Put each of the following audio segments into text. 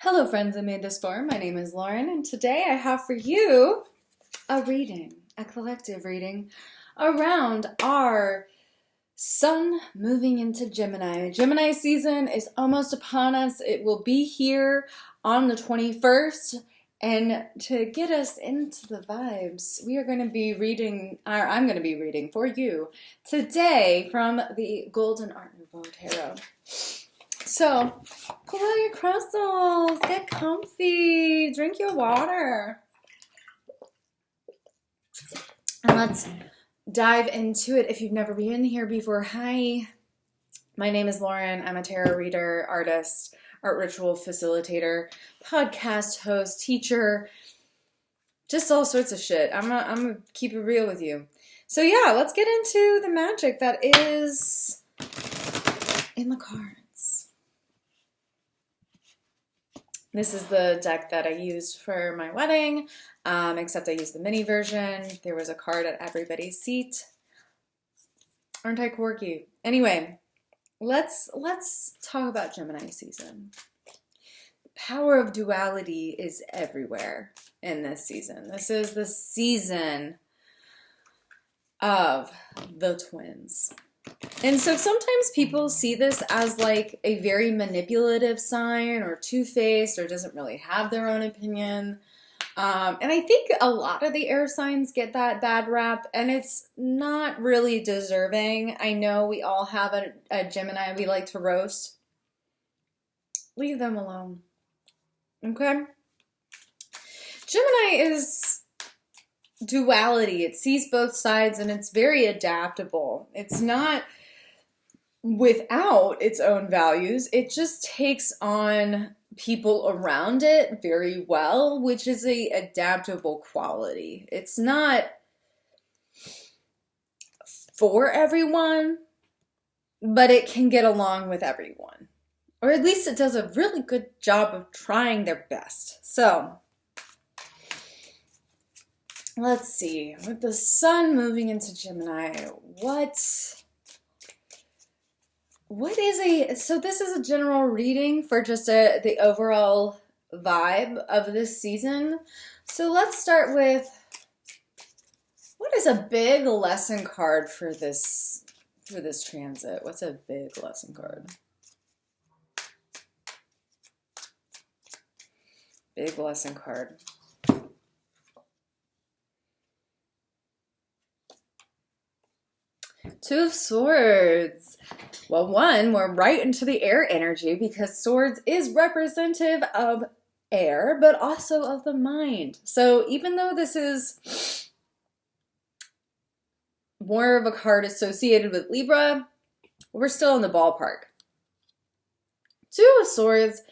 Hello friends, I made this form. My name is Lauren, and today I have for you a reading, a collective reading around our sun moving into Gemini. Gemini season is almost upon us. It will be here on the 21st. And to get us into the vibes, we are going to be reading, or I'm going to be reading for you today from the Golden Art Nouveau Tarot. So, pull out your crystals, get comfy, drink your water, and let's dive into it. If you've never been here before, hi, my name is Lauren. I'm a tarot reader, artist, art ritual facilitator, podcast host, teacher, just all sorts of shit. I'm gonna keep it real with you. So yeah, let's get into the magic that is in the cards. This is the deck that I used for my wedding, except I used the mini version. There was a card at everybody's seat. Aren't I quirky? Anyway, let's talk about Gemini season. The power of duality is everywhere in this season. This is the season of the twins. And so sometimes people see this as like a very manipulative sign or two-faced or doesn't really have their own opinion. And I think a lot of the air signs get that bad rap, and it's not really deserving. I know we all have a Gemini we like to roast. Leave them alone. Okay? Gemini is duality. It sees both sides and it's very adaptable. It's not without its own values. It just takes on people around it very well, which is a adaptable quality. It's not for everyone, but it can get along with everyone. Or at least it does a really good job of trying their best. So let's see, with the sun moving into Gemini, so this is a general reading for just the overall vibe of this season. So let's start with, what is a big lesson card for this transit? What's a big lesson card? Big lesson card. Two of Swords. Well, one, we're right into the air energy because Swords is representative of air, but also of the mind. So even though this is more of a card associated with Libra, we're still in the ballpark. Two of Swords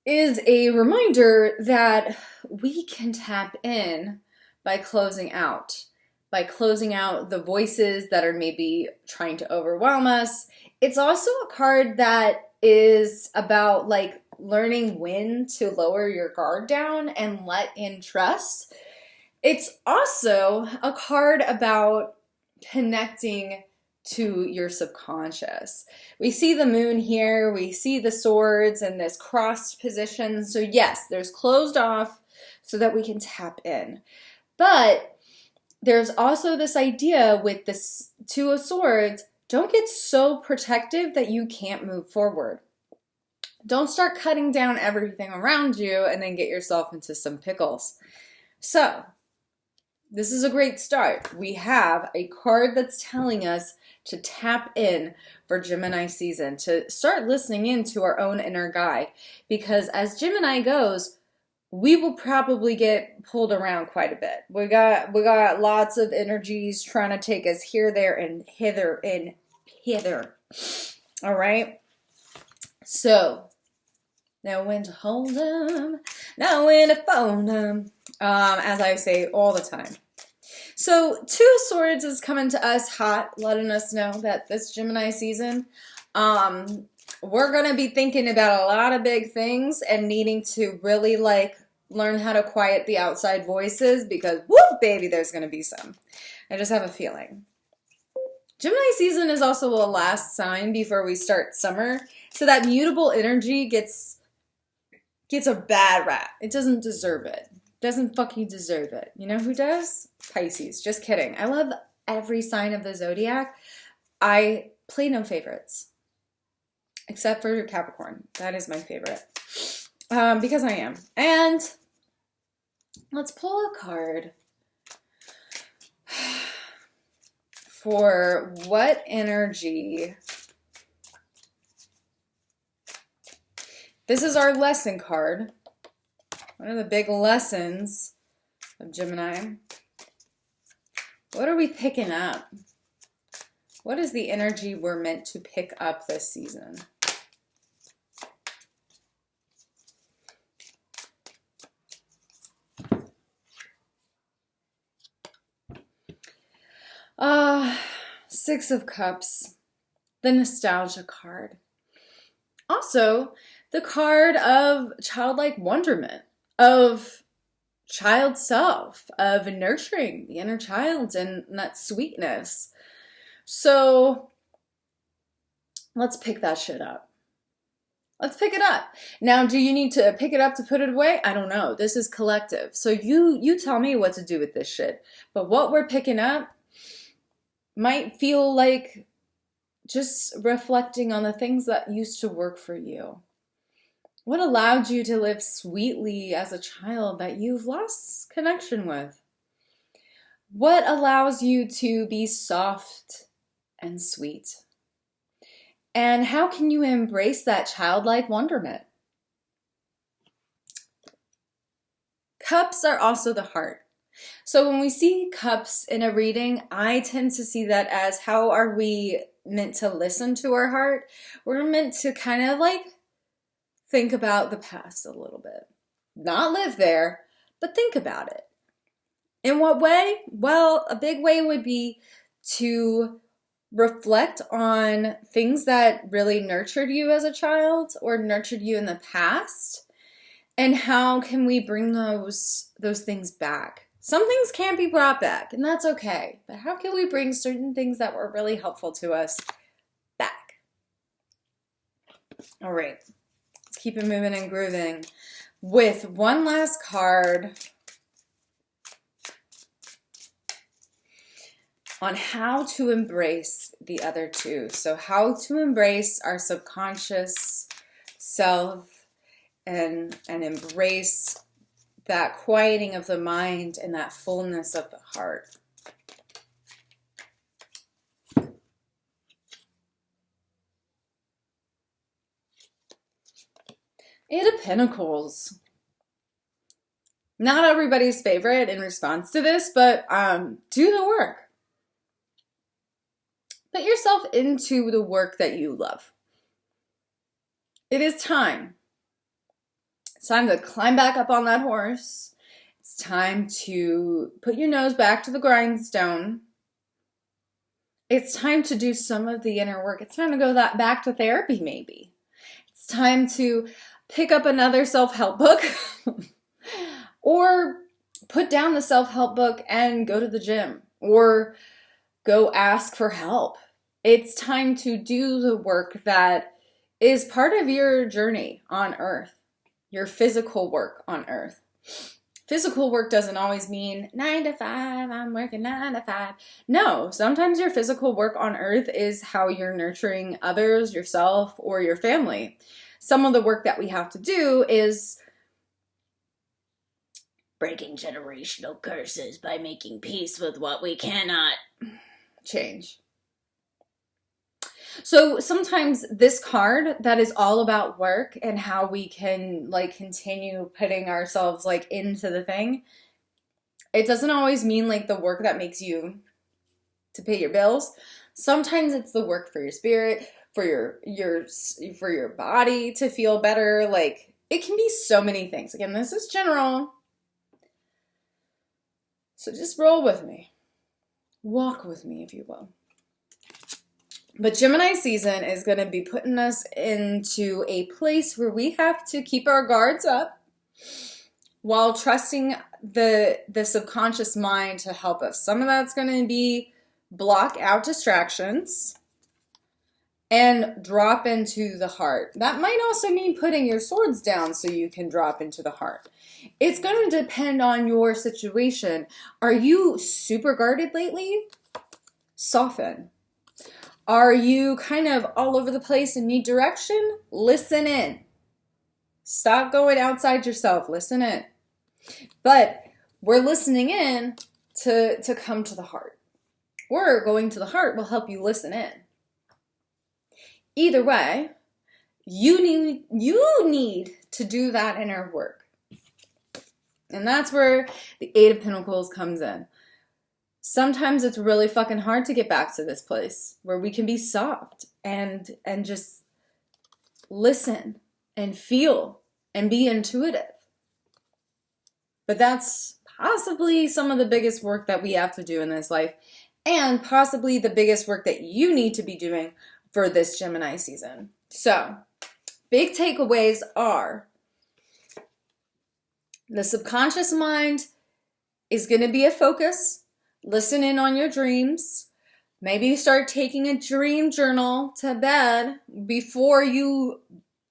is a reminder that we can tap in by closing out. By closing out the voices that are maybe trying to overwhelm us. It's also a card that is about like learning when to lower your guard down and let in trust. It's also a card about connecting to your subconscious. We see the moon here, we see the swords in this crossed position. So yes, there's closed off so that we can tap in. But there's also this idea with this Two of Swords, don't get so protective that you can't move forward. Don't start cutting down everything around you and then get yourself into some pickles. So, this is a great start. We have a card that's telling us to tap in for Gemini season, to start listening into our own inner guide. Because as Gemini goes, we will probably get pulled around quite a bit. We got lots of energies trying to take us here, there, and hither and hither. All right? So, know when to hold them, know when to fold them, as I say all the time. So, Two of Swords is coming to us hot, letting us know that this Gemini season, we're going to be thinking about a lot of big things and needing to really learn how to quiet the outside voices because, whoop, baby, there's going to be some. I just have a feeling. Gemini season is also a last sign before we start summer. So that mutable energy gets gets a bad rap. It doesn't deserve it. Doesn't fucking deserve it. You know who does? Pisces. Just kidding. I love every sign of the zodiac. I play no favorites. Except for Capricorn. That is my favorite. Because I am. And let's pull a card for what energy. This is our lesson card. One of the big lessons of Gemini. What are we picking up? What is the energy we're meant to pick up this season? Six of Cups, the nostalgia card. Also, the card of childlike wonderment, of child self, of nurturing the inner child and that sweetness. So let's pick that shit up. Let's pick it up. Now, do you need to pick it up to put it away? I don't know. This is collective. So you tell me what to do with this shit. But what we're picking up might feel like just reflecting on the things that used to work for you. What allowed you to live sweetly as a child that you've lost connection with? What allows you to be soft and sweet? And how can you embrace that childlike wonderment? Cups are also the heart. So when we see cups in a reading, I tend to see that as how are we meant to listen to our heart? We're meant to kind of like think about the past a little bit. Not live there, but think about it. In what way? Well, a big way would be to reflect on things that really nurtured you as a child or nurtured you in the past. And how can we bring those things back? Some things can't be brought back, and that's okay. But how can we bring certain things that were really helpful to us back? All right, let's keep it moving and grooving with one last card on how to embrace the other two. So how to embrace our subconscious self and embrace that quieting of the mind and that fullness of the heart. Eight of Pentacles. Not everybody's favorite in response to this, but do the work. Put yourself into the work that you love. It is time. It's time to climb back up on that horse. It's time to put your nose back to the grindstone. It's time to do some of the inner work. It's time to go back to therapy, maybe. It's time to pick up another self-help book or put down the self-help book and go to the gym or go ask for help. It's time to do the work that is part of your journey on earth. Your physical work on earth. Physical work doesn't always mean 9 to 5, I'm working 9 to 5. No, sometimes your physical work on earth is how you're nurturing others, yourself, or your family. Some of the work that we have to do is breaking generational curses by making peace with what we cannot change. So sometimes this card that is all about work and how we can like continue putting ourselves like into the thing, it doesn't always mean like the work that makes you to pay your bills. Sometimes it's the work for your spirit, for your body to feel better. Like it can be so many things. Again, this is general. So just roll with me. Walk with me, if you will. But Gemini season is going to be putting us into a place where we have to keep our guards up while trusting the subconscious mind to help us. Some of that's going to be block out distractions and drop into the heart. That might also mean putting your swords down so you can drop into the heart. It's going to depend on your situation. Are you super guarded lately? Soften. Are you kind of all over the place and need direction? Listen in. Stop going outside yourself. Listen in. But we're listening in to come to the heart. Or going to the heart will help you listen in. Either way, you need to do that inner work. And that's where the Eight of Pentacles comes in. Sometimes it's really fucking hard to get back to this place where we can be soft and just listen and feel and be intuitive. But that's possibly some of the biggest work that we have to do in this life, and possibly the biggest work that you need to be doing for this Gemini season. So, big takeaways are the subconscious mind is going to be a focus. Listen in on your dreams. Maybe start taking a dream journal to bed before you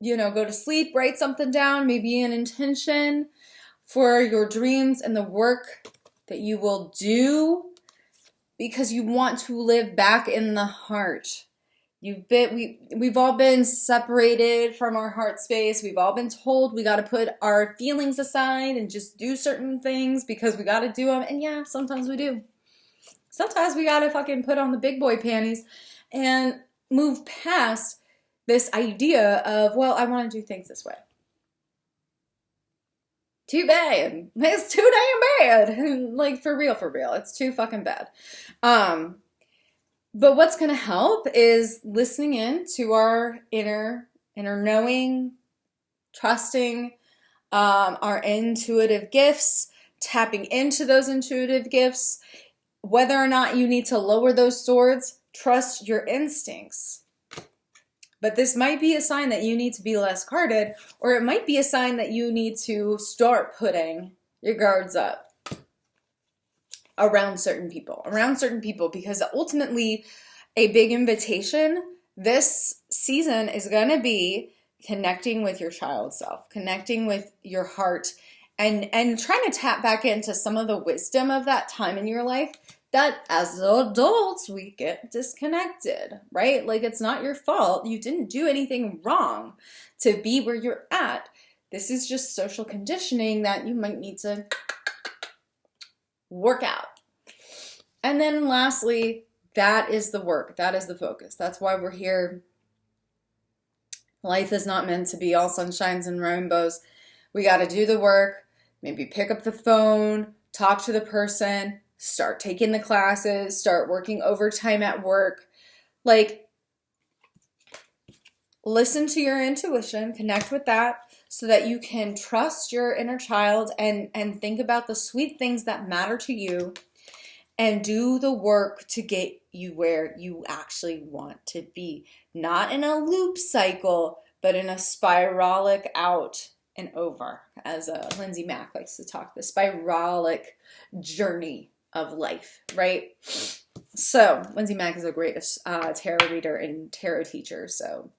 go to sleep. Write something down, maybe an intention for your dreams and the work that you will do, because you want to live back in the heart. We've all been separated from our heart space. We've all been told we got to put our feelings aside and just do certain things because we got to do them. And yeah, sometimes we do. Sometimes we got to fucking put on the big boy panties and move past this idea of, well, I want to do things this way. Too bad. It's too damn bad. Like, for real. It's too fucking bad. But what's going to help is listening in to our inner knowing, trusting our intuitive gifts, tapping into those intuitive gifts. Whether or not you need to lower those swords, trust your instincts. But this might be a sign that you need to be less guarded, or it might be a sign that you need to start putting your guards up around certain people, because ultimately a big invitation this season is going to be connecting with your child self, connecting with your heart, and trying to tap back into some of the wisdom of that time in your life that as adults we get disconnected, right? Like, it's not your fault. You didn't do anything wrong to be where you're at. This is just social conditioning that you might need to work out. And then lastly, that is the work. That is the focus. That's why we're here. Life is not meant to be all sunshines and rainbows. We got to do the work. Maybe pick up the phone, talk to the person, start taking the classes, start working overtime at work. Like, listen to your intuition, connect with that so that you can trust your inner child and think about the sweet things that matter to you and do the work to get you where you actually want to be. Not in a loop cycle, but in a spiralic out and over, as Lindsay Mack likes to talk, the spiralic journey of life, right? So Lindsay Mack is a great tarot reader and tarot teacher, so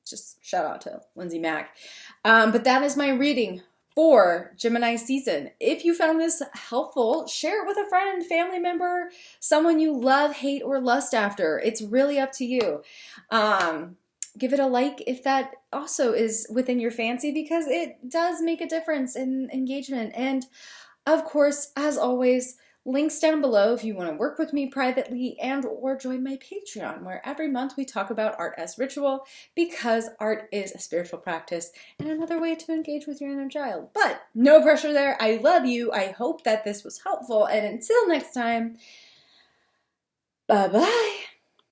just shout out to Lindsay Mack. But that is my reading for Gemini season. If you found this helpful, share it with a friend, family member, someone you love, hate, or lust after. It's really up to you. Give it a like if that also is within your fancy, because it does make a difference in engagement. And of course, as always, links down below if you want to work with me privately and or join my Patreon, where every month we talk about art as ritual, because art is a spiritual practice and another way to engage with your inner child. But no pressure there. I love you. I hope that this was helpful. And until next time, bye-bye.